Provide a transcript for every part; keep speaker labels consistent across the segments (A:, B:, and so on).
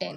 A: 10।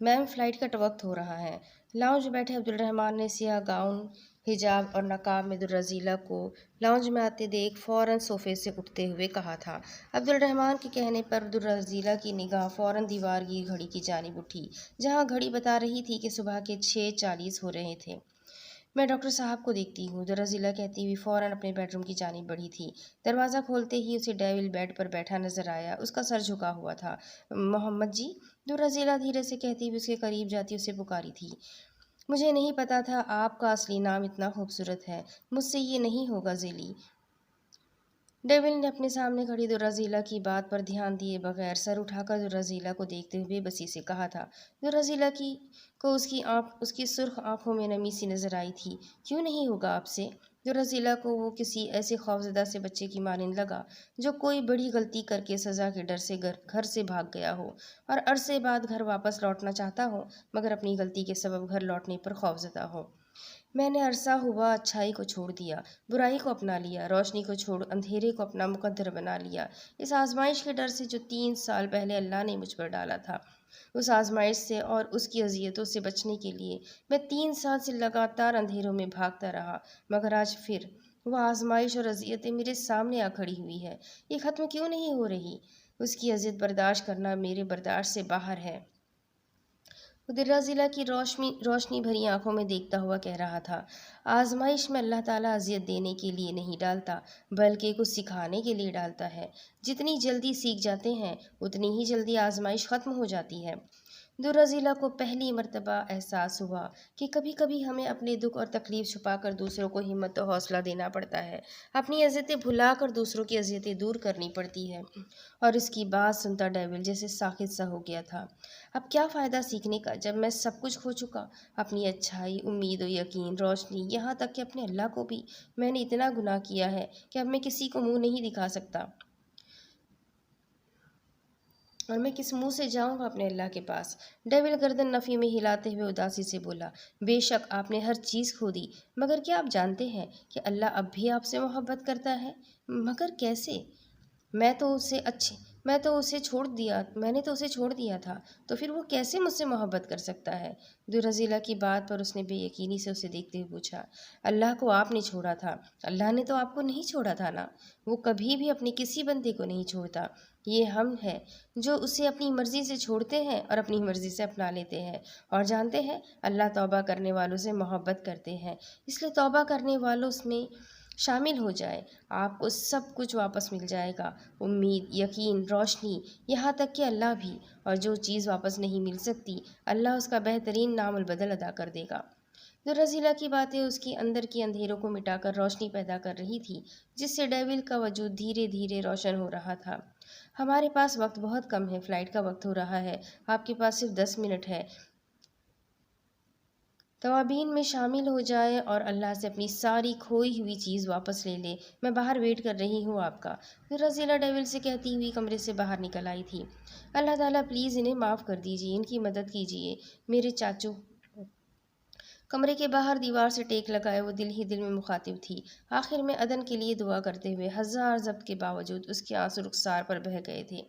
A: میم flight کا وقت ہو رہا ہے۔ لاؤنج میں بیٹھے عبدالرحمن نے سیاہ گاؤن، حجاب اور نقاب میں عبدالرزیلہ کو لاؤنج میں آتے دیکھ فوراً صوفے سے اٹھتے ہوئے کہا تھا۔ عبدالرحمن کے کہنے پر عبدالرزیلہ کی نگاہ فوراً دیوار کی گھڑی کی جانب اٹھی، جہاں گھڑی بتا رہی تھی کہ صبح کے 6:40 ہو رہے تھے۔ میں ڈاکٹر صاحب کو دیکھتی ہوں، عبدالرزیلہ کہتی ہوئی فوراً اپنے بیڈ روم کی جانب بڑھی تھی۔ دروازہ کھولتے ہی اسے ڈیول بیڈ پر بیٹھا نظر آیا، اس کا سر جھکا ہوا تھا۔ محمد جی، عبدالرزیلہ دھیرے سے کہتی ہوئی اس کے قریب جاتی اسے پکاری تھی۔ مجھے نہیں پتا تھا آپ کا اصلی نام اتنا خوبصورت ہے، مجھ سے یہ نہیں ہوگا ذیلی۔ ڈیول نے اپنے سامنے کھڑی عبدالرزیلہ کی بات پر دھیان دیے بغیر سر اٹھا کر عبدالرزیلہ کو دیکھتے ہوئے بے بسی سے کہا تھا۔ عبدالرزیلہ کو اس کی سرخ آنکھوں میں نمی سی نظر آئی تھی۔ کیوں نہیں ہوگا آپ سے؟ عبدالرزیلہ کو وہ کسی ایسے خوفزدہ سے بچے کی مانند لگا جو کوئی بڑی غلطی کر کے سزا کے ڈر سے گھر سے بھاگ گیا ہو اور عرصے بعد گھر واپس لوٹنا چاہتا ہو، مگر اپنی غلطی کے سبب گھر لوٹنے پر خوفزدہ ہو۔ میں نے عرصہ ہوا اچھائی کو چھوڑ دیا، برائی کو اپنا لیا، روشنی کو چھوڑ اندھیرے کو اپنا مقدر بنا لیا، اس آزمائش کے ڈر سے جو 3 سال پہلے اللہ نے مجھ پر ڈالا تھا۔ اس آزمائش سے اور اس کی اذیتوں سے بچنے کے لیے میں 3 سال سے لگاتار اندھیروں میں بھاگتا رہا، مگر آج پھر وہ آزمائش اور اذیتیں میرے سامنے آ کھڑی ہوئی ہے۔ یہ ختم کیوں نہیں ہو رہی؟ اس کی اذیت برداشت کرنا میرے برداشت سے باہر ہے۔ عبدالرزیلہ کی روشنی بھری آنکھوں میں دیکھتا ہوا کہہ رہا تھا، آزمائش میں اللہ تعالیٰ اذیت دینے کے لیے نہیں ڈالتا، بلکہ کچھ سکھانے کے لیے ڈالتا ہے۔ جتنی جلدی سیکھ جاتے ہیں اتنی ہی جلدی آزمائش ختم ہو جاتی ہے۔ عبدالرزیلہ کو پہلی مرتبہ احساس ہوا کہ کبھی کبھی ہمیں اپنے دکھ اور تکلیف چھپا کر دوسروں کو ہمت و حوصلہ دینا پڑتا ہے، اپنی اذیتیں بھلا کر دوسروں کی اذیتیں دور کرنی پڑتی ہے۔ اور اس کی بات سنتا ڈیول جیسے ساخت سا ہو گیا تھا۔ اب کیا فائدہ سیکھنے کا جب میں سب کچھ کھو چکا، اپنی اچھائی، امید و یقین، روشنی، یہاں تک کہ اپنے اللہ کو بھی۔ میں نے اتنا گناہ کیا ہے کہ اب میں کسی کو منہ نہیں دکھا سکتا، اور میں کس منہ سے جاؤں گا اپنے اللہ کے پاس؟ ڈیول گردن نفی میں ہلاتے ہوئے اداسی سے بولا، بے شک آپ نے ہر چیز کھو دی، مگر کیا آپ جانتے ہیں کہ اللہ اب بھی آپ سے محبت کرتا ہے؟ مگر کیسے؟ میں نے تو اسے چھوڑ دیا تھا، تو پھر وہ کیسے مجھ سے محبت کر سکتا ہے؟ عبدالرزیلہ کی بات پر اس نے بے یقینی سے اسے دیکھتے ہوئے پوچھا، اللہ کو آپ نے چھوڑا تھا، اللہ نے تو آپ کو نہیں چھوڑا تھا نا؟ وہ کبھی بھی اپنے کسی بندے کو نہیں چھوڑتا۔ یہ ہم ہیں جو اسے اپنی مرضی سے چھوڑتے ہیں اور اپنی مرضی سے اپنا لیتے ہیں، اور جانتے ہیں اللہ توبہ کرنے والوں سے محبت کرتے ہیں، اس لیے توبہ کرنے والوں میں شامل ہو جائے، آپ کو سب کچھ واپس مل جائے گا، امید، یقین، روشنی، یہاں تک کہ اللہ بھی، اور جو چیز واپس نہیں مل سکتی اللہ اس کا بہترین نام البدل ادا کر دے گا۔ عبدالرزیلہ کی باتیں اس کی اندر کی اندھیروں کو مٹا کر روشنی پیدا کر رہی تھی، جس سے ڈیول کا وجود دھیرے دھیرے روشن ہو رہا تھا۔ ہمارے پاس وقت بہت کم ہے، فلائٹ کا وقت ہو رہا ہے، آپ کے پاس صرف 10 منٹ ہے، توابین میں شامل ہو جائے اور اللہ سے اپنی ساری کھوئی ہوئی چیز واپس لے لے، میں باہر ویٹ کر رہی ہوں آپ کا۔ عبدالرزیلہ ڈیول سے کہتی ہوئی کمرے سے باہر نکل آئی تھی۔ اللہ تعالیٰ پلیز انہیں معاف کر دیجیے، ان کی مدد کیجیے، میرے چاچو۔ کمرے کے باہر دیوار سے ٹیک لگائے وہ دل ہی دل میں مخاطب تھی، آخر میں عدن کے لیے دعا کرتے ہوئے ہزار ضبط کے باوجود اس کے آنسو رخسار پر بہہ گئے تھے۔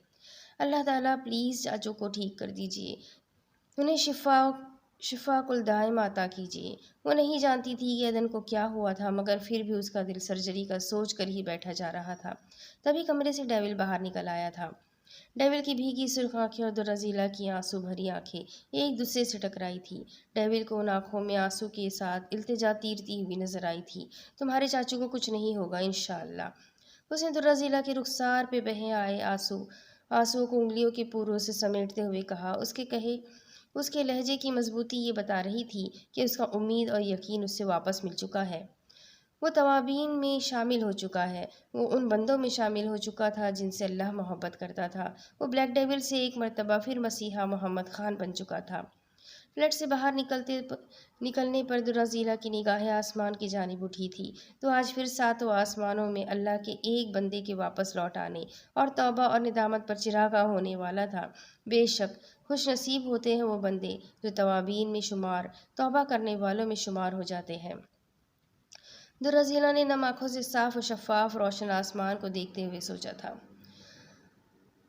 A: اللہ تعالیٰ پلیز چاچو کو ٹھیک کر دیجیے، انہیں شفا کل دائم عطا کیجیے۔ وہ نہیں جانتی تھی کہ عدن کو کیا ہوا تھا، مگر پھر بھی اس کا دل سرجری کا سوچ کر ہی بیٹھا جا رہا تھا۔ تبھی کمرے سے ڈیول باہر نکل آیا تھا۔ ڈیول کی بھیگی سرخ آنکھیں اور عبدالرزیلہ کی آنسو بھری آنکھیں ایک دوسرے سے ٹکرائی تھی۔ ڈیول کو ان آنکھوں میں آنسو کے ساتھ التجا تیرتی ہوئی نظر آئی تھی۔ تمہارے چاچو کو کچھ نہیں ہوگا انشاءاللہ۔ اس نے عبدالرزیلہ کے رخسار پہ بہے آئے آنسوؤں کو انگلیوں کے پوروں سے سمیٹتے ہوئے کہا، اس کے لہجے کی مضبوطی یہ بتا رہی تھی کہ اس کا امید اور یقین اس سے واپس مل چکا ہے، وہ توابین میں شامل ہو چکا ہے، وہ ان بندوں میں شامل ہو چکا تھا جن سے اللہ محبت کرتا تھا، وہ بلیک ڈیول سے ایک مرتبہ پھر مسیحا محمد خان بن چکا تھا۔ فلیٹ سے باہر نکلنے پر عبدالرزیلہ کی نگاہیں آسمان کی جانب اٹھی تھی، تو آج پھر 7 آسمانوں میں اللہ کے ایک بندے کے واپس لوٹ آنے اور توبہ اور ندامت پر چراغاں ہونے والا تھا۔ بے شک خوش نصیب ہوتے ہیں وہ بندے جو توابین میں شمار، توبہ کرنے والوں میں شمار ہو جاتے ہیں۔ عبدالرزیلہ نے نم آنکھوں سے صاف و شفاف روشن آسمان کو دیکھتے ہوئے سوچا تھا۔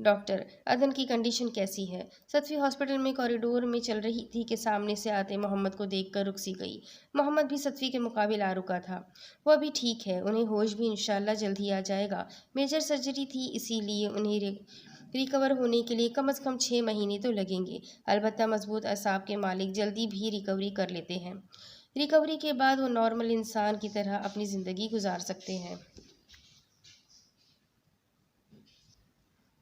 A: ڈاکٹر: ادن کی کنڈیشن کیسی ہے؟ صدفی ہاسپٹل میں کوریڈور میں چل رہی تھی کہ سامنے سے آتے محمد کو دیکھ کر رک سی گئی۔ محمد بھی صدفی کے مقابل آ رکا تھا۔ وہ ابھی ٹھیک ہے، انہیں ہوش بھی انشاءاللہ جلد ہی آ جائے گا۔ میجر سرجری تھی، اسی لیے انہیں ریکور ہونے کے لیے کم از کم 6 مہینے تو لگیں گے۔ البتہ مضبوط اعصاب کے مالک جلدی بھی ریکوری کر لیتے ہیں۔ ریکوری کے بعد وہ نارمل انسان کی طرح اپنی زندگی گزار سکتے ہیں۔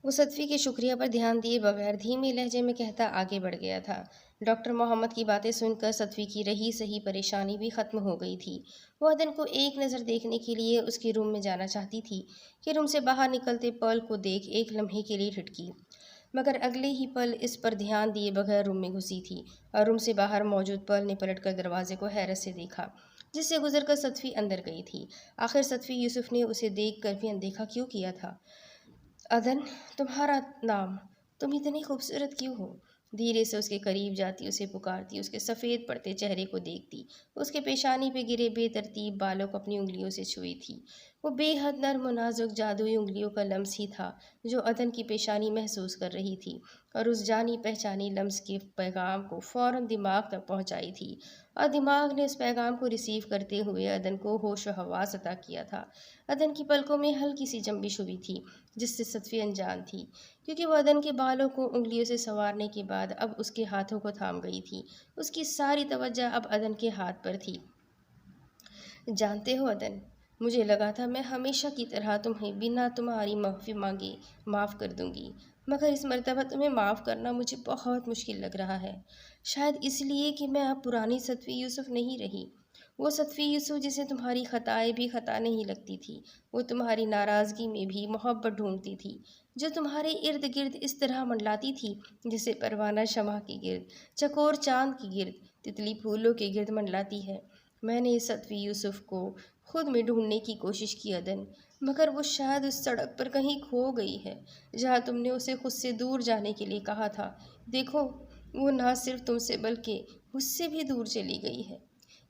A: وہ صدفی کے شکریہ پر دھیان دیے بغیر دھیمے لہجے میں کہتا آگے بڑھ گیا تھا۔ ڈاکٹر محمد کی باتیں سن کر صدفی کی رہی سہی پریشانی بھی ختم ہو گئی تھی۔ وہ ادن کو ایک نظر دیکھنے کے لیے اس کے روم میں جانا چاہتی تھی کہ روم سے باہر نکلتے پرل کو دیکھ ایک لمحے کے لیے ٹھٹکی، مگر اگلے ہی پل اس پر دھیان دیے بغیر روم میں گھسی تھی اور روم سے باہر موجود پرل نے پلٹ کر دروازے کو حیرت سے دیکھا، جس سے گزر کر صدفی اندر گئی تھی۔ آخر صدفی یوسف نے اسے دیکھ کر بھی اندیکھا کیوں کیا تھا؟ ادن، تمہارا نام، تم اتنی خوبصورت کیوں ہو؟ دھیرے سے اس کے قریب جاتی اسے پکارتی، اس کے سفید پڑتے چہرے کو دیکھتی، اس کے پیشانی پہ گرے بے ترتیب بالوں کو اپنی انگلیوں سے چھوئی تھی۔ وہ بے حد نرم و نازک جادوئی انگلیوں کا لمس ہی تھا جو ادن کی پیشانی محسوس کر رہی تھی اور اس جانی پہچانی لمس کے پیغام کو فوراً دماغ تک پہنچائی تھی، اور دماغ نے اس پیغام کو ریسیو کرتے ہوئے ادن کو ہوش و حواس عطا کیا تھا۔ ادن کی پلکوں میں ہلکی سی جنبش ہوئی تھی جس سے صدفی انجان تھی، کیونکہ وہ ادن کے بالوں کو انگلیوں سے سنوارنے کے بعد اب اس کے ہاتھوں کو تھام گئی تھی۔ اس کی ساری توجہ اب ادن کے ہاتھ پر تھی۔ جانتے ہو ادن، مجھے لگا تھا میں ہمیشہ کی طرح تمہیں بنا تمہاری معافی مانگے معاف کر دوں گی، مگر اس مرتبہ تمہیں معاف کرنا مجھے بہت مشکل لگ رہا ہے۔ شاید اس لیے کہ میں اب پرانی صدفی یوسف نہیں رہی، وہ صدفی یوسف جسے تمہاری خطائیں بھی خطا نہیں لگتی تھی، وہ تمہاری ناراضگی میں بھی محبت ڈھونڈتی تھی، جو تمہارے ارد گرد اس طرح منڈلاتی تھی جسے پروانہ شمع کے گرد، چکور چاند کے گرد، تتلی پھولوں کے گرد منڈلاتی ہے۔ میں نے اس صدفی یوسف کو خود میں ڈھونڈنے کی کوشش کی ادن، مگر وہ شاید اس سڑک پر کہیں کھو گئی ہے جہاں تم نے اسے خود سے دور جانے کے لیے کہا تھا۔ دیکھو، وہ نہ صرف تم سے بلکہ مجھ سے بھی دور چلی گئی ہے۔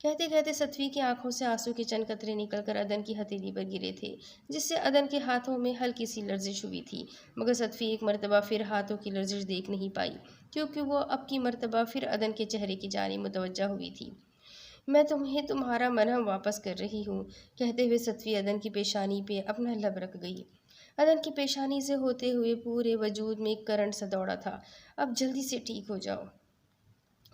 A: کہتے کہتے صدفی کی آنکھوں سے آنسو کے چند قطرے نکل کر ادن کی ہتھیلی پر گرے تھے، جس سے ادن کے ہاتھوں میں ہلکی سی لرزش ہوئی تھی، مگر صدفی ایک مرتبہ پھر ہاتھوں کی لرزش دیکھ نہیں پائی، کیونکہ وہ اب کی مرتبہ پھر ادن کے چہرے کی جانب متوجہ ہوئی تھی۔ میں تمہیں تمہارا مرہم واپس کر رہی ہوں، کہتے ہوئے صدفی ادن کی پیشانی پہ اپنا لب رکھ گئی۔ ادن کی پیشانی سے ہوتے ہوئے پورے وجود میں ایک کرنٹ سا دوڑا تھا۔ اب جلدی سے ٹھیک ہو جاؤ،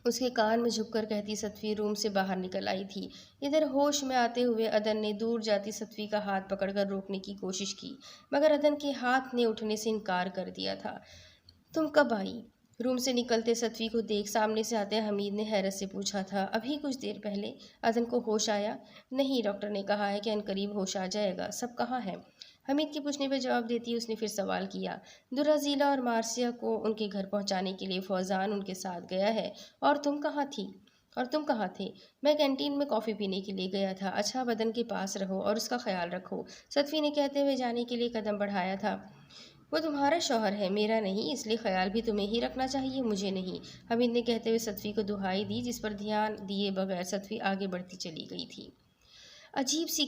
A: اس کے کان میں جھک کر کہتی صدفی روم سے باہر نکل آئی تھی۔ ادھر ہوش میں آتے ہوئے ادن نے دور جاتی صدفی کا ہاتھ پکڑ کر روکنے کی کوشش کی، مگر ادن کے ہاتھ نے اٹھنے سے انکار کر دیا تھا۔ تم کب آئی؟ روم سے نکلتے صدفی کو دیکھ سامنے سے آتے حمید نے حیرت سے پوچھا تھا۔ ابھی کچھ دیر پہلے۔ ادن کو ہوش آیا؟ نہیں، ڈاکٹر نے کہا ہے کہ عنقریب ہوش آ جائے گا۔ سب کہاں ہیں؟ حمید کے پوچھنے پر جواب دیتی اس نے پھر سوال کیا۔ درہ ذیلا اور مارثیہ کو ان کے گھر پہنچانے کے لیے فوزان ان کے ساتھ گیا ہے۔ اور تم کہاں تھی؟ اور تم کہاں تھے؟ میں کینٹین میں کافی پینے کے لیے گیا تھا۔ اچھا، بدن کے پاس رہو اور اس کا خیال رکھو، صدفی نے کہتے ہوئے جانے کے لیے قدم بڑھایا تھا۔ وہ تمہارا شوہر ہے، میرا نہیں، اس لیے خیال بھی تمہیں ہی رکھنا چاہیے، مجھے نہیں، حمید نے کہتے ہوئے صدفی کو دہائی دی، جس پر دھیان دیے بغیر صدفی آگے بڑھتی چلی گئی تھی۔ عجیب سی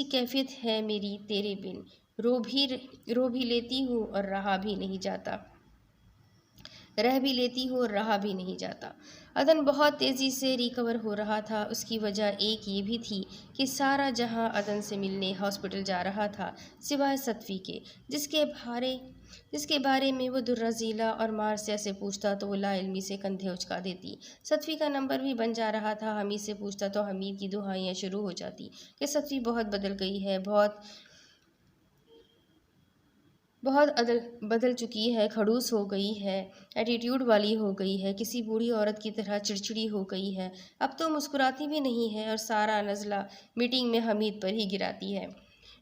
A: کیفیت ہے میری تیرے بن، رو بھی لیتی ہوں اور رہا بھی نہیں جاتا۔ ادن بہت تیزی سے ریکور ہو رہا تھا۔ اس کی وجہ ایک یہ بھی تھی کہ سارا جہاں ادن سے ملنے ہاسپٹل جا رہا تھا سوائے صدفی کے، جس کے بارے میں وہ درہ ذیلا اور مارثیہ سے پوچھتا تو وہ لا علمی سے کندھے اچکا دیتی۔ صدفی کا نمبر بھی بن جا رہا تھا، حمید سے پوچھتا تو حمید کی دہائیاں شروع ہو جاتی کہ صدفی بہت بدل گئی ہے، بہت بدل چکی ہے، کھڑوس ہو گئی ہے، ایٹیٹیوڈ والی ہو گئی ہے، کسی بوڑھی عورت کی طرح چڑچڑی ہو گئی ہے، اب تو مسکراتی بھی نہیں ہے اور سارا نزلہ میٹنگ میں حمید پر ہی گراتی ہے۔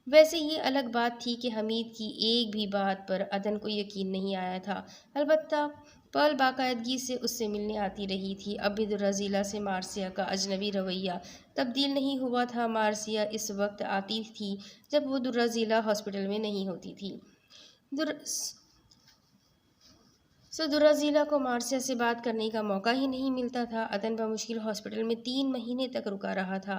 A: ویسے یہ الگ بات تھی کہ حمید کی ایک بھی بات پر ادن کو یقین نہیں آیا تھا، البتہ پرل باقاعدگی سے اس سے ملنے آتی رہی تھی۔ اب بھی درہ ذیلا سے مارثیہ کا اجنبی رویہ تبدیل نہیں ہوا تھا۔ مارثیہ اس وقت آتی تھی جب وہ درہ ذیلا ہاسپٹل میں نہیں ہوتی تھی۔ درہ ذیلا کو مارثیہ سے بات کرنے کا موقع ہی نہیں ملتا تھا۔ ادن بمشکل ہاسپٹل میں 3 مہینے تک رکا رہا تھا۔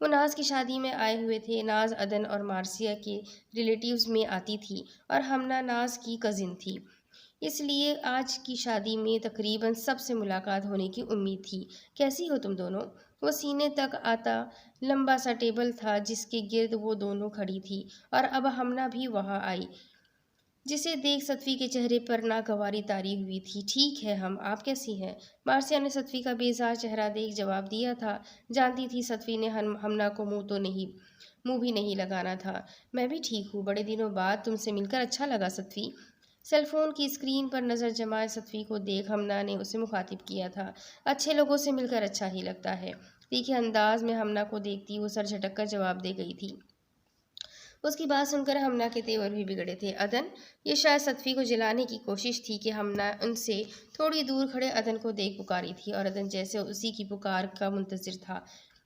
A: وہ ناز کی شادی میں آئے ہوئے تھے۔ ناز عدن اور مارثیہ کے ریلیٹیوز میں آتی تھی اور ہمنا ناز کی کزن تھی، اس لیے آج کی شادی میں تقریباً سب سے ملاقات ہونے کی امید تھی۔ کیسی ہو تم دونوں؟ وہ سینے تک آتا لمبا سا ٹیبل تھا جس کے گرد وہ دونوں کھڑی تھی اور اب ہمنا بھی وہاں آئی، جسے دیکھ صدفی کے چہرے پر ناگواری طاری ہوئی تھی۔ ٹھیک ہے آپ کیسی ہیں؟ مارثیہ نے صدفی کا بیزار چہرہ دیکھ جواب دیا تھا۔ جانتی تھی صدفی نے ہمنا کو منہ بھی نہیں لگانا تھا۔ میں بھی ٹھیک ہوں، بڑے دنوں بعد تم سے مل کر اچھا لگا صدفی۔ سیل فون کی اسکرین پر نظر جمائے صدفی کو دیکھ ہمنا نے اسے مخاطب کیا تھا۔ اچھے لوگوں سے مل کر اچھا ہی لگتا ہے، تیکھے انداز میں ہمنا کو دیکھتی وہ سر جھٹک کر جواب دے گئی تھی۔ اس کی بات سن کر ہمنا کے تیور بھی بگڑے تھے۔ عدن، یہ شاید صدفی کو جلانے کی کوشش تھی کہ ہمنا ان سے تھوڑی دور کھڑے عدن کو دیکھ پکاری تھی اور عدن جیسے اسی کی پکار کا منتظر تھا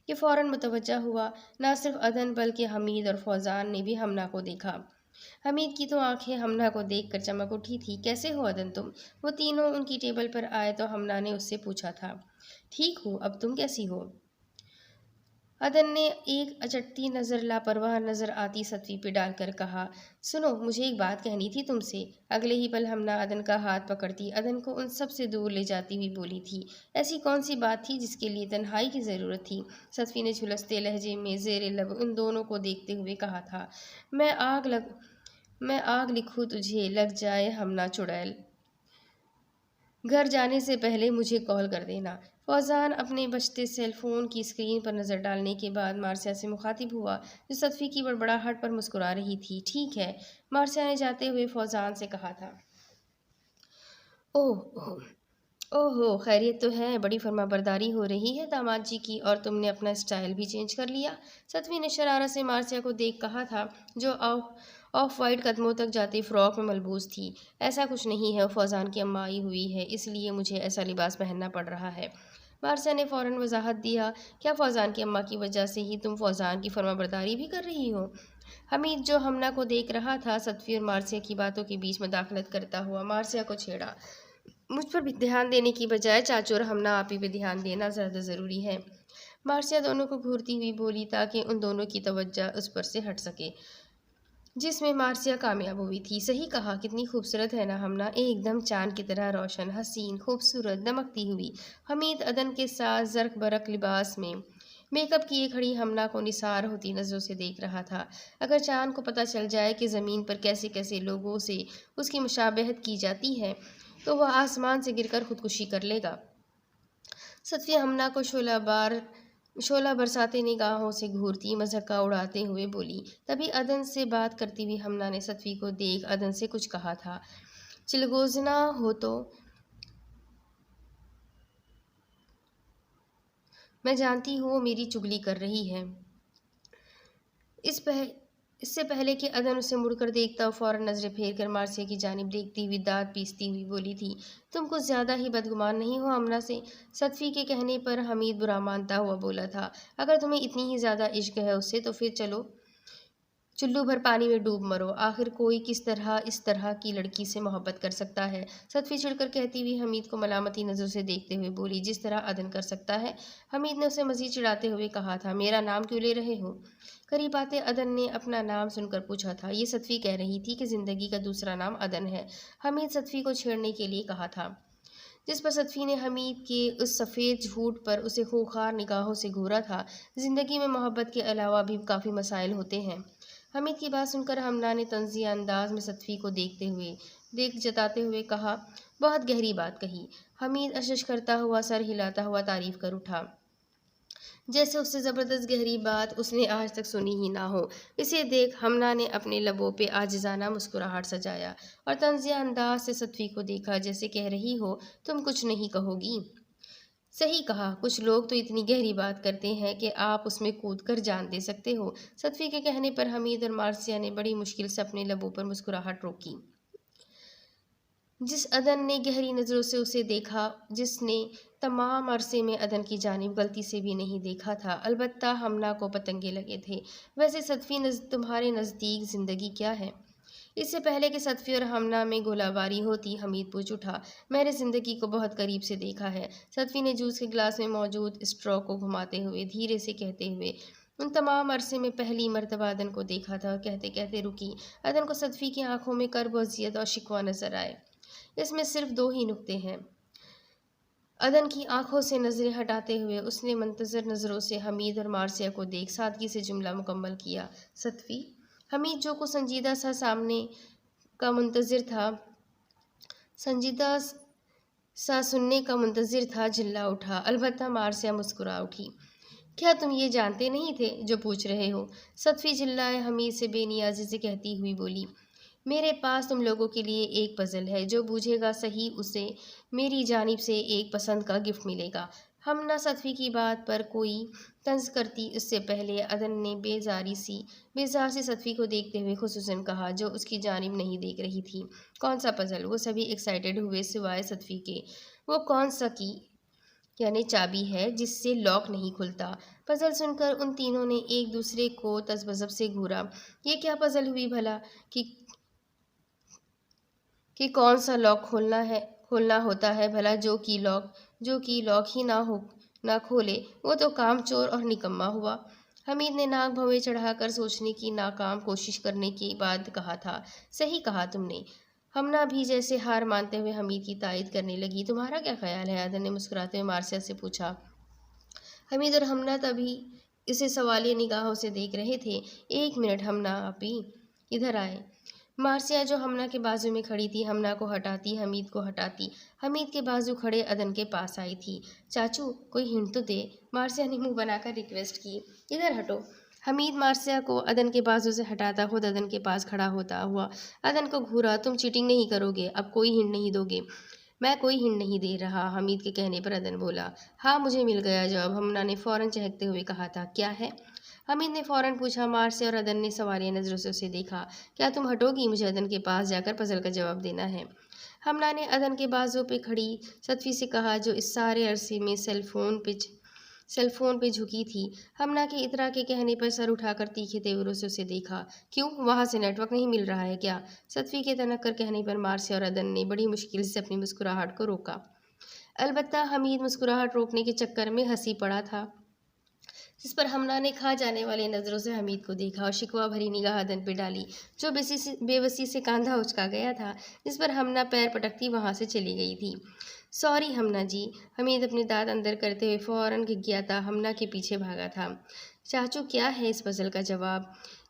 A: کہ فوراً متوجہ ہوا۔ نہ صرف عدن بلکہ حمید اور فوزان نے بھی ہمنا کو دیکھا۔ حمید کی تو آنکھیں ہمنا کو دیکھ کر چمک اٹھی تھی۔ کیسے ہو عدن تم؟ وہ تینوں ان کی ٹیبل پر آئے تو ہمنا نے اس سے پوچھا تھا۔ ٹھیک ہوں، اب تم کیسی ہو؟ عدن نے ایک اچٹتی نظر لاپرواہ نظر آتی صدفی پہ ڈال کر کہا، سنو مجھے ایک بات کہنی تھی تم سے۔ اگلے ہی پل ہمنا عدن کا ہاتھ پکڑتی عدن کو ان سب سے دور لے جاتی ہوئی بولی تھی۔ ایسی کون سی بات تھی جس کے لیے تنہائی کی ضرورت تھی؟ صدفی نے جھلستے لہجے میں زیر لب ان دونوں کو دیکھتے ہوئے کہا تھا۔ میں آگ لکھوں تجھے لگ جائے ہمنا چڑیل، گھر جانے سے پہلے مجھے کال کر دینا۔ فوزان اپنے بجتے سیل فون کی اسکرین پر نظر ڈالنے کے بعد مارثیہ سے مخاطب ہوا جو صدفی کی بڑبڑاہٹ پر مسکرا رہی تھی۔ ٹھیک ہے، مارثیہ نے جاتے ہوئے فوزان سے کہا تھا۔ اوہ خیریت تو ہے؟ بڑی فرما برداری ہو رہی ہے داماد جی کی، اور تم نے اپنا اسٹائل بھی چینج کر لیا؟ صدفی نے شرارت سے مارثیہ کو دیکھ کہا تھا جو آف وائٹ قدموں تک جاتی فراک میں ملبوس تھی۔ ایسا کچھ نہیں ہے، فوزان کی اماں آئی ہوئی ہے اس لیے مجھے ایسا لباس پہننا پڑ رہا ہے۔ مارثیہ نے فوراً وضاحت دیا۔ کیا فوزان کی اماں کی وجہ سے ہی تم فوزان کی فرما برداری بھی کر رہی ہو؟ حمید جو ہمنا کو دیکھ رہا تھا صدفی اور مارثیہ کی باتوں کے بیچ مداخلت کرتا ہوا مارثیہ کو چھیڑا۔ مجھ پر بھی دھیان دینے کی بجائے چاچو اور ہمنا آپ ہی پہ دھیان دینا زیادہ ضروری ہے، مارثیہ دونوں کو گھورتی ہوئی بولی تاکہ ان دونوں کی توجہ اس پر سے ہٹ سکے، جس میں مارثیہ کامیاب ہوئی تھی۔ صحیح کہا، کتنی خوبصورت ہے نا ہمنا، ایک دم چاند کی طرح روشن، حسین، خوبصورت، دمکتی ہوئی۔ حمید عدن کے ساتھ زرق برق لباس میں میک اپ کیے کھڑی ہمنا کو نثار ہوتی نظروں سے دیکھ رہا تھا۔ اگر چاند کو پتہ چل جائے کہ زمین پر کیسے کیسے لوگوں سے اس کی مشابہت کی جاتی ہے تو وہ آسمان سے گر کر خودکشی کر لے گا۔ صدفی ہمنا کو شعلہ برساتے نگاہوں سے گھورتی مذاق اڑاتے ہوئے بولی۔ تبھی عدن سے بات کرتی ہوئی ہمنا نے صدفی کو دیکھ عدن سے کچھ کہا تھا۔ چلغوزنا ہو تو میں جانتی ہوں وہ میری چگلی کر رہی ہے۔ اس سے پہلے کہ عدن اسے مڑ کر دیکھتا فوراً نظریں پھیر کر مارثیہ کی جانب دیکھتی ہوئی دانت پیستی ہوئی بولی تھی۔ تم کچھ زیادہ ہی بدگمان نہیں ہو ہمنا سے؟ صدفی کے کہنے پر حمید برا مانتا ہوا بولا تھا۔ اگر تمہیں اتنی ہی زیادہ عشق ہے اس سے تو پھر چلو چلو بھر پانی میں ڈوب مرو، آخر کوئی کس طرح اس طرح کی لڑکی سے محبت کر سکتا ہے؟ صدفی چڑھ کر کہتی ہوئی حمید کو ملامتی نظروں سے دیکھتے ہوئے بولی، جس طرح عدن کر سکتا ہے۔ حمید نے اسے مزید چڑھاتے ہوئے کہا تھا، میرا نام کیوں لے رہے ہو؟ قریب آتے عدن نے اپنا نام سن کر پوچھا تھا۔ یہ صدفی کہہ رہی تھی کہ زندگی کا دوسرا نام عدن ہے، حمید صدفی کو چھیڑنے کے لیے کہا تھا، جس پر صدفی نے حمید کے اس سفید جھوٹ پر اسے خوخار نگاہوں سے گھورا تھا۔ زندگی میں محبت کے علاوہ بھی کافی مسائل ہوتے ہیں۔ حمید کی بات سن کر ہمنا نے طنزیہ انداز میں صدفی کو دیکھ جتاتے ہوئے کہا، بہت گہری بات کہی۔ حمید اشش کرتا ہوا سر ہلاتا ہوا تعریف کر اٹھا، جیسے اس سے زبردست گہری بات اس نے آج تک سنی ہی نہ ہو۔ اسے دیکھ ہمنا نے اپنے لبوں پہ عاجزانہ مسکراہٹ سجایا اور طنزیہ انداز سے صدفی کو دیکھا جیسے کہہ رہی ہو، تم کچھ نہیں کہو گی؟ صحیح کہا، کچھ لوگ تو اتنی گہری بات کرتے ہیں کہ آپ اس میں کود کر جان دے سکتے ہو۔ صدفی کے کہنے پر حمید اور مارثیہ نے بڑی مشکل سے اپنے لبوں پر مسکراہٹ روکی۔ جس عدن نے گہری نظروں سے اسے دیکھا، جس نے تمام عرصے میں عدن کی جانب غلطی سے بھی نہیں دیکھا تھا، البتہ ہمنا کو پتنگے لگے تھے۔ ویسے صدفی تمہارے نزدیک زندگی کیا ہے؟ اس سے پہلے کہ صدفی اور ہمنا میں گولہ باری ہوتی حمید پوچھ اٹھا، میں نے زندگی کو بہت قریب سے دیکھا ہے۔ صدفی نے جوس کے گلاس میں موجود اسٹرا کو گھماتے ہوئے دھیرے سے کہتے ہوئے ان تمام عرصے میں پہلی مرتبہ عدن کو دیکھا تھا۔ کہتے کہتے رکی۔ عدن کو صدفی کی آنکھوں میں کرب و اذیت اور شکوہ نظر آئے۔ اس میں صرف 2 ہی نقطے ہیں۔ عدن کی آنکھوں سے نظریں ہٹاتے ہوئے اس نے منتظر نظروں سے حمید اور مارثیہ کو دیکھ سادگی سے جملہ مکمل کیا۔ صدفی۔ حمید جو کو سنجیدہ سا سامنے کا منتظر تھا، سنجیدہ سا سننے کا منتظر تھا، جھلا اٹھا۔ البتہ مارثیہ مسکرا اٹھی۔ کیا تم یہ جانتے نہیں تھے جو پوچھ رہے ہو؟ صدفی جھلائے حمید سے بے نیازی سے کہتی ہوئی بولی، میرے پاس تم لوگوں کے لیے ایک پزل ہے، جو بوجھے گا صحیح اسے میری جانب سے ایک پسند کا گفٹ ملے گا۔ ہمنا صدفی کی بات پر کوئی طنز کرتی اس سے پہلے عدن نے بیزار سی صدفی کو دیکھتے ہوئے خصوصاً کہا، جو اس کی جانب نہیں دیکھ رہی تھی، کون سا پزل؟ وہ سبھی ایکسائٹڈ ہوئے سوائے صدفی کے۔ وہ کون سا کی یعنی چابی ہے جس سے لاک نہیں کھلتا؟ پزل سن کر ان تینوں نے ایک دوسرے کو تذبذب سے گھورا۔ یہ کیا پزل ہوئی بھلا کہ کون سا لاک کھولنا ہوتا ہے بھلا؟ جو کی لاک ہی نہ کھولے وہ تو کام چور اور نکما ہوا۔ حمید نے ناک بھویں چڑھا کر سوچنے کی ناکام کوشش کرنے کے بعد کہا تھا، صحیح کہا تم نے۔ ہمنا بھی جیسے ہار مانتے ہوئے حمید کی تائید کرنے لگی۔ تمہارا کیا خیال ہے؟ عدن نے مسکراتے ہوئے مارثیہ سے پوچھا۔ حمید اور ہمنا تبھی اسے سوالیہ نگاہوں سے دیکھ رہے تھے۔ 1 منٹ ہمنا آپی، ادھر آئے۔ مارثیہ جو ہمنا کے بازو میں کھڑی تھی، ہمنا کو ہٹاتی، حمید کو ہٹاتی، حمید کے بازو کھڑے عدن کے پاس آئی تھی۔ چاچو کوئی ہنٹ تو دے، مارثیہ نے منہ بنا کر ریکویسٹ کی۔ ادھر ہٹو۔ حمید مارثیہ کو عدن کے بازو سے ہٹاتا خود عدن کے پاس کھڑا ہوتا ہوا عدن کو گھورا۔ تم چیٹنگ نہیں کرو گے؟ اب کوئی ہنٹ نہیں دو گے؟ میں کوئی ہنٹ نہیں دے رہا، حمید کے کہنے پر عدن بولا۔ ہاں مجھے مل گیا جواب، ہمنا نے فوراً چہکتے ہوئے کہا تھا۔ کیا ہے؟ حمید نے فوراً پوچھا۔ مارثیہ اور عدن نے سوالیہ نظروں سے اسے دیکھا۔ کیا تم ہٹو گی؟ مجھے عدن کے پاس جا کر پزل کا جواب دینا ہے۔ ہمنا نے عدن کے بازو پہ کھڑی صدفی سے کہا، جو اس سارے عرصے میں سیل فون پہ جھکی تھی۔ ہمنا کے اطراء کے کہنے پر سر اٹھا کر تیکھے تیوروں سے اسے دیکھا۔ کیوں؟ وہاں سے نیٹ ورک نہیں مل رہا ہے کیا؟ صدفی کے تنک کر کہنے پر مارثیہ اور عدن نے بڑی مشکل سے اپنی مسکراہٹ کو روکا۔ البتہ حمید مسکراہٹ روکنے کے چکر میں ہنسی پڑا تھا، جس پر ہمنا نے کھا جانے والی نظروں سے حمید کو دیکھا اور شکوہ بھری نگاہ عدن پہ ڈالی، جو بے بسی سے کاندھا اچکا گیا تھا، جس پر ہمنا پیر پٹکتی وہاں سے چلی گئی تھی۔ سوری ہمنا جی۔ حمید اپنے دانت اندر کرتے ہوئے فوراً گھگھیاتا ہمنا کے پیچھے بھاگا تھا۔ چاچو کیا ہے اس پزل کا جواب؟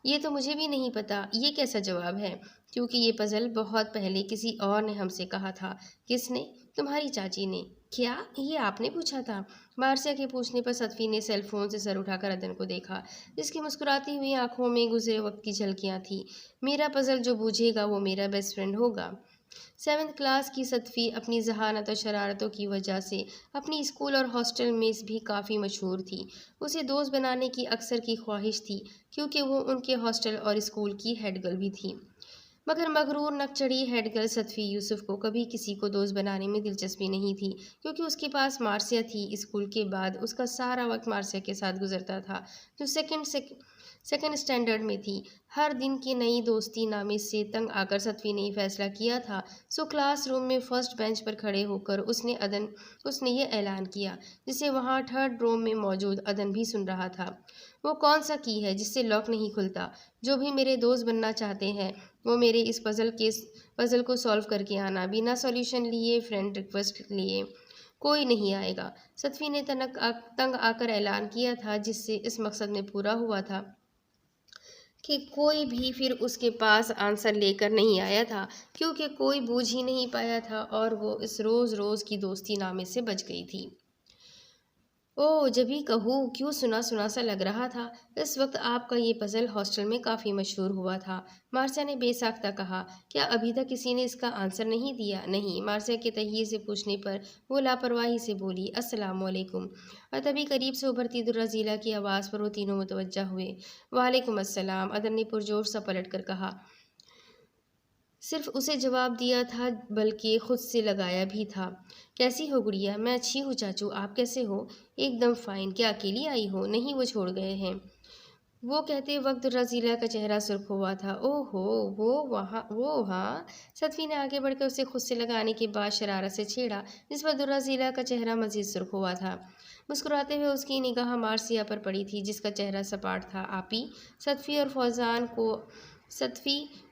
A: یہ تو مجھے بھی نہیں پتا۔ یہ کیسا جواب ہے؟ کیونکہ یہ پزل بہت پہلے کسی اور نے ہم سے کہا تھا۔ کس نے؟ تمہاری چاچی نے۔ کیا یہ آپ نے پوچھا تھا؟ مارثیہ کے پوچھنے پر صدفی نے سیل فون سے سر اٹھا کر عدن کو دیکھا، جس کی مسکراتی ہوئی آنکھوں میں گزرے وقت کی جھلکیاں تھیں۔ میرا پزل جو بوجھے گا وہ میرا بیسٹ فرینڈ ہوگا۔ 7th کلاس کی صدفی اپنی ذہانت اور شرارتوں کی وجہ سے اپنی اسکول اور ہاسٹل میں بھی کافی مشہور تھی۔ اسے دوست بنانے کی اکثر کی خواہش تھی، کیونکہ وہ ان کے ہاسٹل اور اسکول کی ہیڈ گرل بھی تھی۔ مگر مغرور نک چڑھی ہیڈ گرل صدفی یوسف کو کبھی کسی کو دوست بنانے میں دلچسپی نہیں تھی، کیونکہ اس کے پاس مارثیہ تھی۔ اسکول کے بعد اس کا سارا وقت مارثیہ کے ساتھ گزرتا تھا، جو سیکنڈ اسٹینڈرڈ میں تھی۔ ہر دن کی نئی دوستی نامے سے تنگ آ کر صدفی نے یہ فیصلہ کیا تھا، سو کلاس روم میں فرسٹ بینچ پر کھڑے ہو کر اس نے یہ اعلان کیا، جسے وہاں 3rd رو میں موجود عدن بھی سن رہا تھا۔ وہ کون سا کی ہے جس سے لاک نہیں کھلتا؟ جو بھی میرے دوست بننا چاہتے ہیں وہ میرے اس پزل کو سالو کر کے آنا، بنا سولیوشن لیے فرینڈ ریکویسٹ لیے کوئی نہیں آئے گا۔ صدفی نے تنگ آ کر اعلان کیا تھا، جس سے اس مقصد میں پورا ہوا تھا کہ کوئی بھی پھر اس کے پاس آنسر لے کر نہیں آیا تھا، کیونکہ کوئی بوجھ ہی نہیں پایا تھا اور وہ اس روز کی دوستی نامے سے بچ گئی تھی۔ اوہ جبھی کہوں کیوں سنا سا لگ رہا تھا۔ اس وقت آپ کا یہ پزل ہاسٹل میں کافی مشہور ہوا تھا، مارثیہ نے بے ساختہ کہا۔ کیا ابھی تک کسی نے اس کا آنسر نہیں دیا؟ نہیں، مارثیہ کے تہیے سے پوچھنے پر وہ لاپرواہی سے بولی، السلام علیکم، اور تبھی قریب سے ابھرتی درزیلا کی آواز پر وہ تینوں متوجہ ہوئے۔ وعلیکم السلام، عدن نے پرجوش سا پلٹ کر کہا۔ صرف اسے جواب دیا تھا بلکہ خود سے لگایا بھی تھا۔ کیسی ہو گڑیا؟ میں اچھی ہوں چاچو، آپ کیسے ہو؟ ایک دم فائن۔ کیا اکیلی آئی ہو؟ نہیں وہ چھوڑ گئے ہیں۔ وہ کہتے وقت رضیلا کا چہرہ سرخ ہوا تھا۔ اوہ ہو، وہ وہاں۔ صدفی نے آگے بڑھ کر اسے خود سے لگانے کے بعد شرارت سے چھیڑا، جس پر دررضیلا کا چہرہ مزید سرخ ہوا تھا۔ مسکراتے ہوئے اس کی نگاہ مارسیا پر پڑی تھی، جس کا چہرہ سپاٹ تھا۔ آپی، صدفی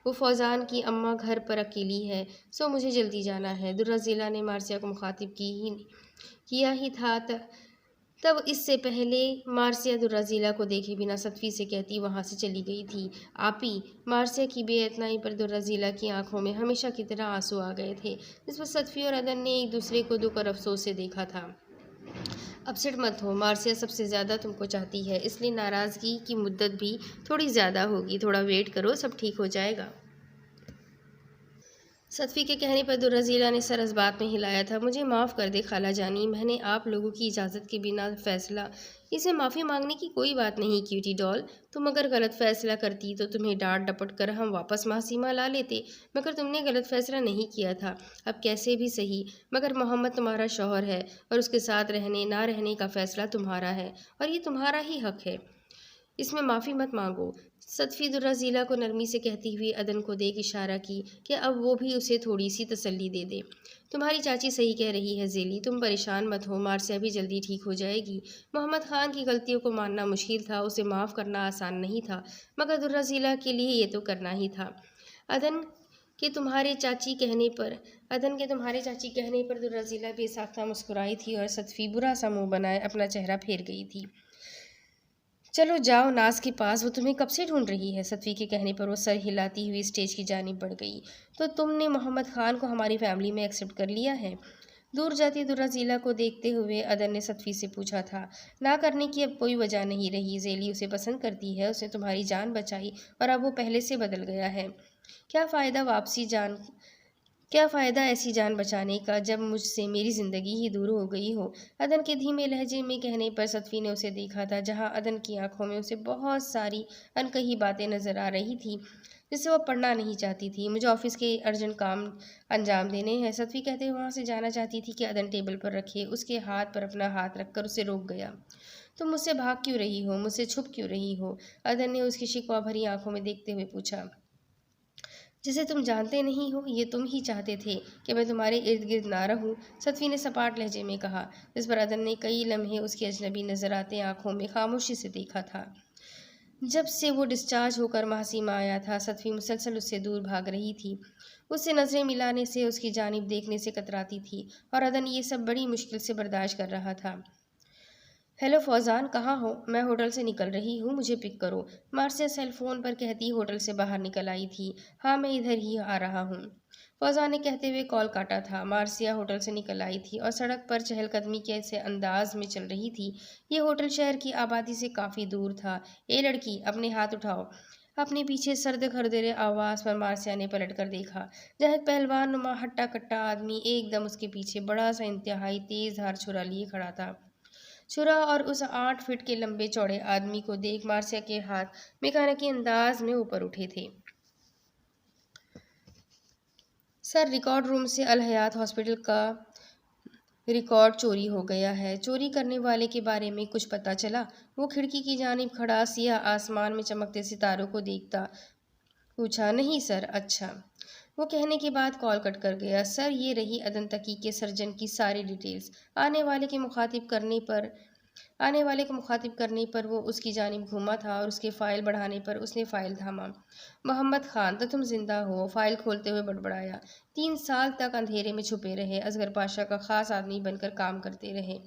A: وہ فوزان کی اماں گھر پر اکیلی ہے، سو مجھے جلدی جانا ہے۔ دررضیلا نے مارسیا کو مخاطب کیا ہی تھا تب اس سے پہلے مارسیا دررضیلا کو دیکھے بنا صدفی سے کہتی وہاں سے چلی گئی تھی۔ آپی، مارسیا کی بے اعتنائی پر دررضیلا کی آنکھوں میں ہمیشہ کی طرح آنسو آ گئے تھے، جس پر صدفی اور عدن نے ایک دوسرے کو دکھ اور افسوس سے دیکھا تھا۔ اپسٹ مت ہو، مارسیا سب سے زیادہ تم کو چاہتی ہے، اس لیے ناراضگی کی مدت بھی تھوڑی زیادہ ہوگی، تھوڑا ویٹ کرو، سب ٹھیک ہو جائے گا۔ صدفی کے کہنے پر دررضیلا نے سر اس بات میں ہلایا تھا۔ مجھے معاف کر دے خالہ جانی، میں نے آپ لوگوں کی اجازت کے بنا فیصلہ، اسے معافی مانگنے کی کوئی بات نہیں کیوٹی ڈال، تم اگر غلط فیصلہ کرتی تو تمہیں ڈانٹ ڈپٹ کر ہم واپس محسیمہ لا لیتے، مگر تم نے غلط فیصلہ نہیں کیا تھا، اب کیسے بھی صحیح، مگر محمد تمہارا شوہر ہے اور اس کے ساتھ رہنے نہ رہنے کا فیصلہ تمہارا ہے اور یہ تمہارا ہی حق ہے، اس میں معافی مت مانگو۔ صدفی دررضیلا کو نرمی سے کہتی ہوئی عدن کو دیکھ اشارہ کی کہ اب وہ بھی اسے تھوڑی سی تسلی دے دے۔ تمہاری چاچی صحیح کہہ رہی ہے ذیلی، تم پریشان مت ہو، مارسیا بھی جلدی ٹھیک ہو جائے گی۔ محمد خان کی غلطیوں کو ماننا مشکل تھا، اسے معاف کرنا آسان نہیں تھا، مگر دررضیلا کے لیے یہ تو کرنا ہی تھا۔ عدن کے تمہارے چاچی کہنے پر دررضیلا بے ساختہ مسکرائی تھی اور صدفی برا سا منہ بنائے اپنا چہرہ پھیر گئی تھی۔ چلو جاؤ ناز کے پاس، وہ تمہیں کب سے ڈھونڈ رہی ہے۔ صدفی کے کہنے پر وہ سر ہلاتی ہوئی اسٹیج کی جانب بڑھ گئی۔ تو تم نے محمد خان کو ہماری فیملی میں ایکسیپٹ کر لیا ہے؟ دور جاتی دررضیلا کو دیکھتے ہوئے عدن نے صدفی سے پوچھا تھا۔ نہ کرنے کی اب کوئی وجہ نہیں رہی، ذیلی اسے پسند کرتی ہے، اس نے تمہاری جان بچائی اور اب وہ پہلے سے بدل گیا ہے۔ کیا فائدہ ایسی جان بچانے کا جب مجھ سے میری زندگی ہی دور ہو گئی ہو۔ عدن کے دھیمے لہجے میں کہنے پر صدفی نے اسے دیکھا تھا، جہاں عدن کی آنکھوں میں اسے بہت ساری انکہی باتیں نظر آ رہی تھیں جسے وہ پڑھنا نہیں چاہتی تھی۔ مجھے آفس کے ارجنٹ کام انجام دینے ہیں، صدفی کہتے ہوئے وہاں سے جانا چاہتی تھی کہ عدن ٹیبل پر رکھے اس کے ہاتھ پر اپنا ہاتھ رکھ کر اسے روک گیا۔ تم مجھ سے بھاگ کیوں رہی ہو، مجھ سے چھپ کیوں رہی ہو؟ عدن نے اس کی شکوہ بھری آنکھوں میں دیکھتے ہوئے پوچھا۔ جسے تم جانتے نہیں ہو، یہ تم ہی چاہتے تھے کہ میں تمہارے ارد گرد نہ رہوں، صدفی نے سپاٹ لہجے میں کہا، جس پر عدن نے کئی لمحے اس کی اجنبی نظر آتے آنکھوں میں خاموشی سے دیکھا تھا۔ جب سے وہ ڈسچارج ہو کر محسیمہ آیا تھا، صدفی مسلسل اس سے دور بھاگ رہی تھی، اس سے نظریں ملانے سے، اس کی جانب دیکھنے سے کتراتی تھی، اور عدن یہ سب بڑی مشکل سے برداشت کر رہا تھا۔ ہیلو فوزان، کہاں ہو؟ میں ہوٹل سے نکل رہی ہوں، مجھے پک کرو، مارسیا سیل فون پر کہتی ہوٹل سے باہر نکل آئی تھی۔ ہاں میں ادھر ہی آ رہا ہوں، فوزان نے کہتے ہوئے کال کاٹا تھا۔ مارسیا ہوٹل سے نکل آئی تھی اور سڑک پر چہل قدمی کے سے انداز میں چل رہی تھی۔ یہ ہوٹل شہر کی آبادی سے کافی دور تھا۔ اے لڑکی، اپنے ہاتھ اٹھاؤ۔ اپنے پیچھے سرد خردرے آواز پر مارسیا نے پلٹ کر دیکھا، جہاں ایک پہلوان نما ہٹا کٹا آدمی ایک دم اس کے پیچھے بڑا سا انتہائی تیز دھار چھرا لیے کھڑا تھا۔ چھرا اور اس 8 فٹ کے لمبے چوڑے آدمی کو دیکھ مارسیا کے ہاتھ میکانکی انداز میں اوپر اٹھے تھے۔ سر، ریکارڈ روم سے الحیات ہاسپٹل کا ریکارڈ چوری ہو گیا ہے۔ چوری کرنے والے کے بارے میں کچھ پتہ چلا؟ وہ کھڑکی کی جانب کھڑا سیاہ آسمان میں چمکتے ستاروں کو دیکھتا پوچھا۔ نہیں سر۔ اچھا، وہ کہنے کے بعد کال کٹ کر گیا۔ سر، یہ رہی عدن تحقیق کے سرجن کی ساری ڈیٹیلز۔ آنے والے کو مخاطب کرنے پر وہ اس کی جانب گھوما تھا اور اس کے فائل بڑھانے پر اس نے فائل تھاما۔ محمد خان، تو تم زندہ ہو؟ فائل کھولتے ہوئے بڑبڑایا۔ 3 سال تک اندھیرے میں چھپے رہے، اصغر پاشا کا خاص آدمی بن کر کام کرتے رہے۔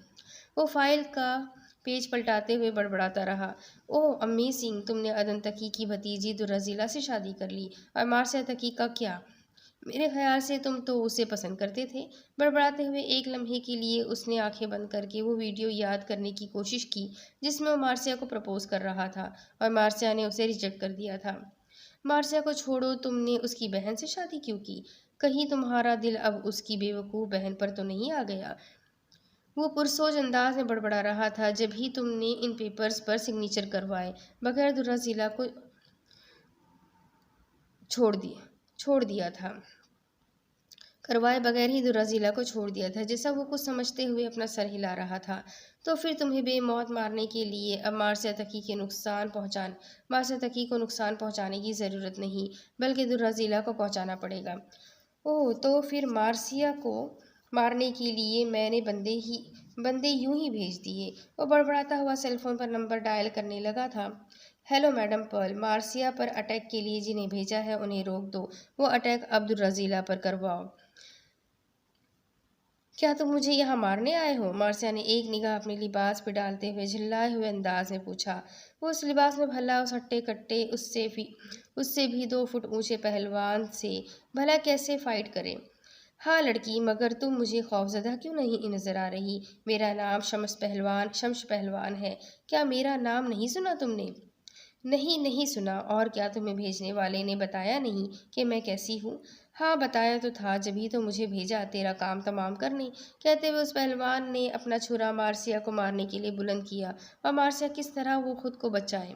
A: وہ فائل کا پیج پلٹاتے ہوئے بڑبڑاتا رہا۔ اوہ امیزنگ، تم نے عدن تقی کی بھتیجی دررضیلا سے شادی کر لی، اور مارسیا تقی کا کیا؟ میرے خیال سے تم تو اسے پسند کرتے تھے۔ بڑبڑاتے ہوئے ایک لمحے کے لیے اس نے آنکھیں بند کر کے وہ ویڈیو یاد کرنے کی کوشش کی جس میں وہ مارسیا کو پرپوز کر رہا تھا اور مارسیا نے اسے ریجیکٹ کر دیا تھا۔ مارسیا کو چھوڑو، تم نے اس کی بہن سے شادی کیوں کی؟ کہیں تمہارا دل اب اس کی بے وقوف بہن پر تو نہیں آ گیا؟ وہ پرسوچ انداز میں بڑبڑا رہا تھا۔ جب ہی تم نے ان پیپرز پر سگنیچر کروائے بغیر دررضیلا کو چھوڑ دیا تھا، کروائے بغیر ہی درازیلا کو چھوڑ دیا تھا، جیسا وہ کچھ سمجھتے ہوئے اپنا سر ہلا رہا تھا۔ تو پھر تمہیں بے موت مارنے کے لیے اب مارسیا تقی کو نقصان پہنچانے کی ضرورت نہیں، بلکہ درازیلا کو پہنچانا پڑے گا۔ اوہ، تو پھر مارسیا کو مارنے کے لیے میں نے بندے یوں ہی بھیج دیے۔ وہ بڑبڑاتا ہوا سیل فون پر نمبر ڈائل کرنے لگا تھا۔ ہیلو میڈم پرل، مارسیا پر اٹیک کے لیے جنہیں بھیجا ہے انہیں روک دو، وہ اٹیک اب درازیلا پر کرواؤ۔ کیا تم مجھے یہاں مارنے آئے ہو؟ مارسیا نے ایک نگاہ اپنے لباس پہ ڈالتے ہوئے جھلائے ہوئے انداز میں پوچھا۔ وہ اس لباس میں بھلا اس ہٹے کٹے، اس سے بھی 2 فٹ اونچے پہلوان سے بھلا کیسے فائٹ کرے؟ ہاں لڑکی، مگر تم مجھے خوفزدہ کیوں نہیں نظر آ رہی؟ میرا نام شمس پہلوان ہے۔ کیا میرا نام نہیں سنا تم نے؟ نہیں سنا۔ اور کیا تمہیں بھیجنے والے نے بتایا نہیں کہ میں کیسی ہوں؟ ہاں بتایا تو تھا، جبھی تو مجھے بھیجا تیرا کام تمام کرنے۔ کہتے ہوئے اس پہلوان نے اپنا چھرا مارسیا کو مارنے کے لیے بلند کیا، اور مارسیا کس طرح وہ خود کو بچائے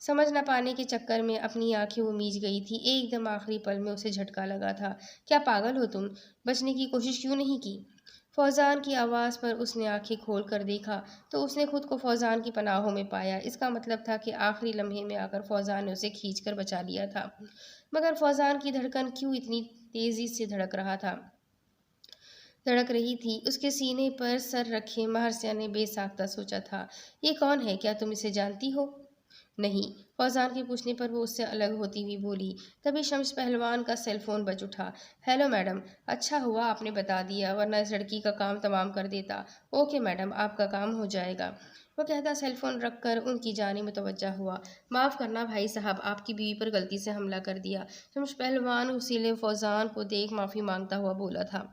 A: سمجھ نہ پانے کے چکر میں اپنی آنکھیں وہ میج گئی تھی۔ ایک دم آخری پل میں اسے جھٹکا لگا تھا۔ کیا پاگل ہو تم؟ بچنے کی کوشش کیوں نہیں کی؟ فوزان کی آواز پر اس نے آنکھیں کھول کر دیکھا تو اس نے خود کو فوزان کی پناہوں میں پایا۔ اس کا مطلب تھا کہ آخری لمحے میں آ کر فوزان نے اسے کھینچ کر بچا لیا تھا۔ مگر فوزان کی دھڑکن کیوں اتنی تیزی سے دھڑک رہی تھی؟ اس کے سینے پر سر رکھے مارسیا نے بے ساختہ سوچا تھا۔ یہ کون ہے؟ کیا تم اسے جانتی ہو؟ نہیں، فوزان کے پوچھنے پر وہ اس سے الگ ہوتی ہوئی بولی۔ تبھی شمس پہلوان کا سیل فون بج اٹھا۔ ہیلو میڈم، اچھا ہوا آپ نے بتا دیا، ورنہ اس لڑکی کا کام تمام کر دیتا۔ اوکے میڈم، آپ کا کام ہو جائے گا، وہ کہتا سیل فون رکھ کر ان کی جانب متوجہ ہوا۔ معاف کرنا بھائی صاحب، آپ کی بیوی پر غلطی سے حملہ کر دیا، شمس پہلوان اصیل فوزان کو دیکھ معافی مانگتا ہوا بولا تھا۔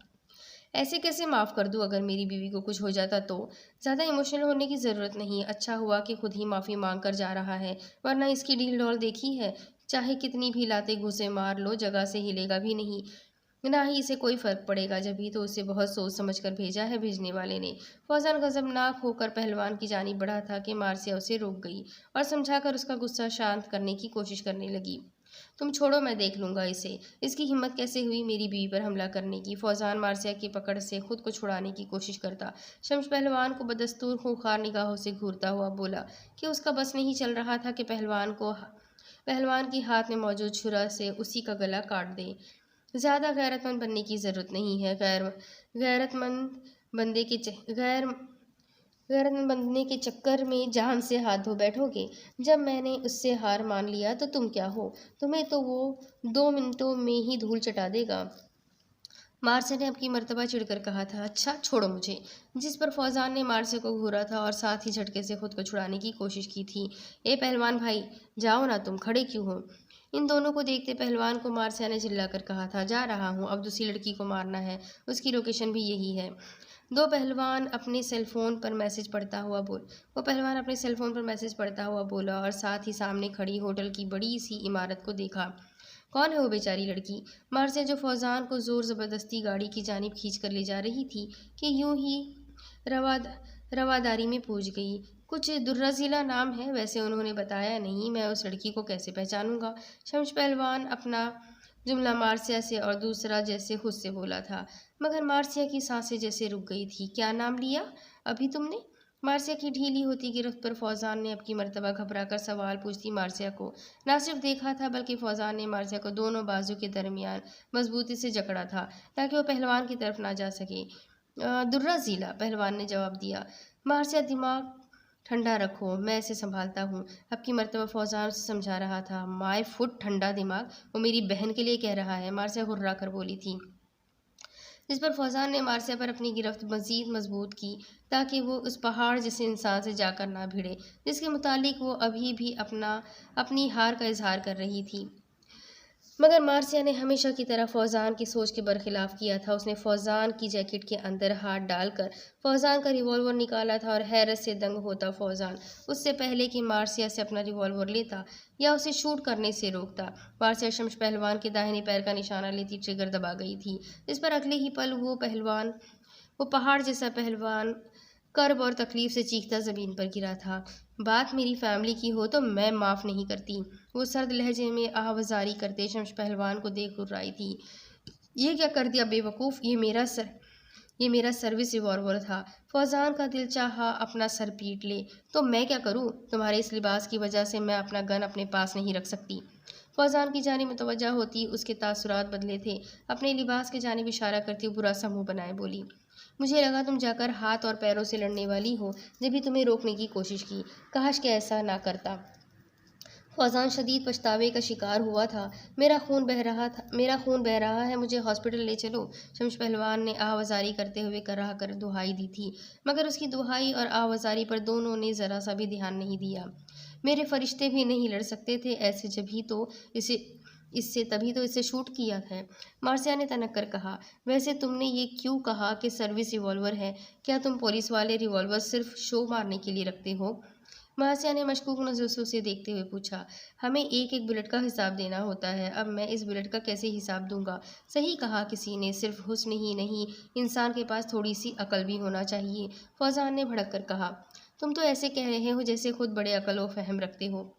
A: ایسے کیسے معاف کر دوں؟ اگر میری بیوی کو کچھ ہو جاتا تو؟ زیادہ ایموشنل ہونے کی ضرورت نہیں، اچھا ہوا کہ خود ہی معافی مانگ کر جا رہا ہے، ورنہ اس کی ڈھیل ڈول دیکھی ہے؟ چاہے کتنی بھی لاتے گھوسے مار لو، جگہ سے ہلے گا بھی نہیں، نہ ہی اسے کوئی فرق پڑے گا۔ جبھی تو اسے بہت سوچ سمجھ کر بھیجا ہے بھیجنے والے نے۔ فوزان غضبناک ہو کر پہلوان کی جانب بڑھا تھا کہ مارسیا اسے روک گئی اور سمجھا کر اس کا غصہ شانت کرنے کی کوشش کرنے لگی۔ تم چھوڑو، میں دیکھ لوں گا اسے، اس کی ہمت کیسے ہوئی میری بیوی پر حملہ کرنے کی؟ فوزان مارسیا کی پکڑ سے خود کو چھڑانے کی کوشش کرتا شمس پہلوان کو بدستور خونخوار نگاہوں سے گھورتا ہوا بولا کہ اس کا بس نہیں چل رہا تھا کہ پہلوان کی ہاتھ میں موجود چھرا سے اسی کا گلا کاٹ دے۔ زیادہ غیرت مند بننے کی ضرورت نہیں ہے، غیرت مند بننے کے چکر میں جان سے ہاتھ دھو بیٹھو گے۔ جب میں نے اس سے ہار مان لیا تو تم کیا ہو؟ تمہیں تو وہ 2 منٹوں میں ہی دھول چٹا دے گا، مارسیا نے اب کی مرتبہ چڑھ کر کہا تھا۔ اچھا چھوڑو مجھے، جس پر فوزان نے مارسیا کو گھورا تھا اور ساتھ ہی جھٹکے سے خود کو چھڑانے کی کوشش کی تھی۔ اے پہلوان بھائی، جاؤ نا، تم کھڑے کیوں ہو؟ ان دونوں کو دیکھتے پہلوان کو مارسیا نے چلا کر کہا تھا۔ جا رہا ہوں، اب دوسری لڑکی کو مارنا ہے، اس کی لوکیشن بھی یہی ہے۔ وہ پہلوان اپنے سیل فون پر میسج پڑھتا ہوا بولا اور ساتھ ہی سامنے کھڑی ہوٹل کی بڑی سی عمارت کو دیکھا۔ کون ہے وہ بیچاری لڑکی؟ مارسیا، جو فوزان کو زور زبردستی گاڑی کی جانب کھینچ کر لے جا رہی تھی، کہ یوں ہی رواداری میں پوچھ گئی۔ کچھ درازیلا نام ہے، ویسے انہوں نے بتایا نہیں، میں اس لڑکی کو کیسے پہچانوں گا؟ شمس پہلوان اپنا جملہ مارسیا سے اور دوسرا جیسے خود سے بولا تھا، مگر مارسیا کی سانسیں جیسے رک گئی تھی۔ کیا نام لیا ابھی تم نے؟ مارسیا کی ڈھیلی ہوتی گرفت پر فوزان نے اب کی مرتبہ گھبرا کر سوال پوچھتی مارسیا کو نہ صرف دیکھا تھا، بلکہ فوزان نے مارسیا کو دونوں بازو کے درمیان مضبوطی سے جکڑا تھا تاکہ وہ پہلوان کی طرف نہ جا سکے۔ درازیلا، پہلوان نے جواب دیا۔ مارسیا، دماغ ٹھنڈا رکھو، میں اسے سنبھالتا ہوں، اب کی مرتبہ فوزان اسے سمجھا رہا تھا۔ مائے فٹ ٹھنڈا دماغ، وہ میری بہن کے لیے کہہ رہا ہے، مارسیا ہررا کر بولی تھی، جس پر فوزان نے مارسیا پر اپنی گرفت مزید مضبوط کی تاکہ وہ اس پہاڑ جیسے انسان سے جا کر نہ بھیڑے جس کے متعلق وہ ابھی بھی اپنی ہار کا اظہار کر رہی تھی۔ مگر مارسیا نے ہمیشہ کی طرح فوزان کی سوچ کے برخلاف کیا تھا۔ اس نے فوزان کی جیکٹ کے اندر ہاتھ ڈال کر فوزان کا ریوالور نکالا تھا اور حیرت سے دنگ ہوتا فوزان اس سے پہلے کہ مارسیا سے اپنا ریوالور لیتا یا اسے شوٹ کرنے سے روکتا، مارسیا شمس پہلوان کے داہنے پیر کا نشانہ لیتی ٹریگر دبا گئی تھی، جس پر اگلے ہی پل وہ پہاڑ جیسا پہلوان کرب اور تکلیف سے چیختا زمین پر گرا تھا۔ بات میری فیملی کی ہو تو میں معاف نہیں کرتی، وہ سرد لہجے میں آہوازاری کرتے شمس پہلوان کو دیکھ گررائی تھی۔ یہ کیا کر دیا بیوقوف، یہ میرا سروس ریوالور تھا۔ فوزان کا دل چاہا اپنا سر پیٹ لے۔ تو میں کیا کروں؟ تمہارے اس لباس کی وجہ سے میں اپنا گن اپنے پاس نہیں رکھ سکتی۔ فوزان کی جانب متوجہ ہوتی اس کے تاثرات بدلے تھے۔ اپنے لباس کے جانب اشارہ کرتی برا سا منہ بنائے بولی، مجھے لگا تم جا کر ہاتھ اور پیروں سے لڑنے والی ہو، جبھی تمہیں روکنے کی کوشش کی۔ کاش کہ ایسا نہ کرتا۔ فوزان شدید پچھتاوے کا شکار ہوا تھا۔ میرا خون بہہ رہا ہے، مجھے ہاسپٹل لے چلو۔ شمش پہلوان نے آہوازاری کرتے ہوئے کرا کر دہائی دی تھی، مگر اس کی دہائی اور آہوازاری پر دونوں نے ذرا سا بھی دھیان نہیں دیا۔ میرے فرشتے بھی نہیں لڑ سکتے تھے ایسے، تبھی تو اسے شوٹ کیا ہے، مارسیا نے تنک کر کہا۔ ویسے تم نے یہ کیوں کہا کہ سروس ریوالور ہے؟ کیا تم پولیس والے ریوالور صرف شو مارنے کے لیے رکھتے ہو؟ مارسیا نے مشکوک نظروں سے اسے دیکھتے ہوئے پوچھا۔ ہمیں ایک ایک بلٹ کا حساب دینا ہوتا ہے، اب میں اس بلٹ کا کیسے حساب دوں گا؟ صحیح کہا کسی نے، صرف حسن ہی نہیں، انسان کے پاس تھوڑی سی عقل بھی ہونا چاہیے، فوزان نے بھڑک کر کہا۔ تم تو ایسے کہہ رہے ہو جیسے خود بڑے عقل و فہم رکھتے ہو۔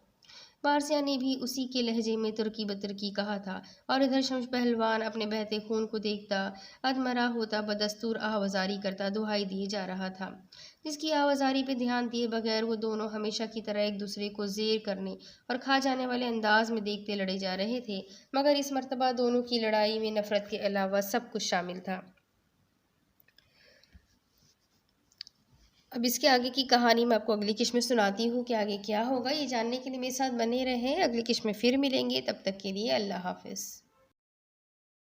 A: مارسیا نے بھی اسی کے لہجے میں ترکی بترکی کہا تھا، اور ادھر شمش پہلوان اپنے بہتے خون کو دیکھتا ادمرا ہوتا بدستور آہوازاری کرتا دہائی دیے جا رہا تھا، جس کی آہوازاری پہ دھیان دیے بغیر وہ دونوں ہمیشہ کی طرح ایک دوسرے کو زیر کرنے اور کھا جانے والے انداز میں دیکھتے لڑے جا رہے تھے، مگر اس مرتبہ دونوں کی لڑائی میں نفرت کے علاوہ سب کچھ شامل تھا۔ اب اس کے آگے کی کہانی میں آپ کو اگلی قسط میں سناتی ہوں کہ آگے کیا ہوگا۔ یہ جاننے کے لیے میرے ساتھ بنے رہیں، اگلی قسط میں پھر ملیں گے، تب تک کے لیے اللہ حافظ۔